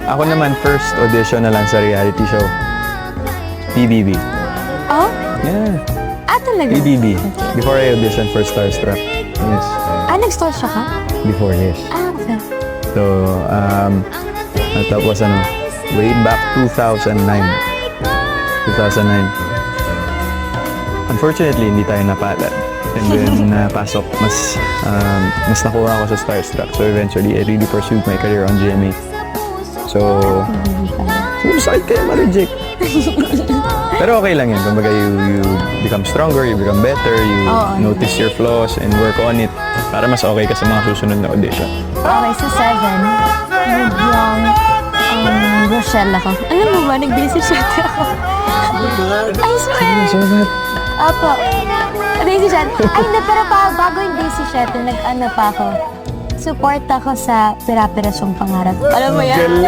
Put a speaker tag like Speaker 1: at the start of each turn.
Speaker 1: Ako naman, first audition na lang sa reality show. PBB.
Speaker 2: Oh?
Speaker 1: Yeah,
Speaker 2: Talaga?
Speaker 1: PBB. Before I auditioned for Starstruck. Yes.
Speaker 2: Nag-store siya ka?
Speaker 1: Before, yes.
Speaker 2: Okay.
Speaker 1: So, tapos way back 2009. Unfortunately, hindi tayo napalad. And then, napasok, mas nakuha ako sa Starstruck. So, eventually, I really pursued my career on GMA. So, sakit kaya ma-reject. Pero okay lang yan. Kumbaga, you become stronger, you become better, you notice your flaws and work on it para mas okay ka sa mga susunod na audition.
Speaker 2: Okay, sa 7, biglang Rochelle ako. Alam mo ba, nag-busy shot ako. I swear!
Speaker 1: So that?
Speaker 2: Apo. Busy shot. Ay, hindi, pero bago yung busy shot, nag-ano pa ako. Support ako sa Pira-Pirasyong Pangarap. Alam mo yan?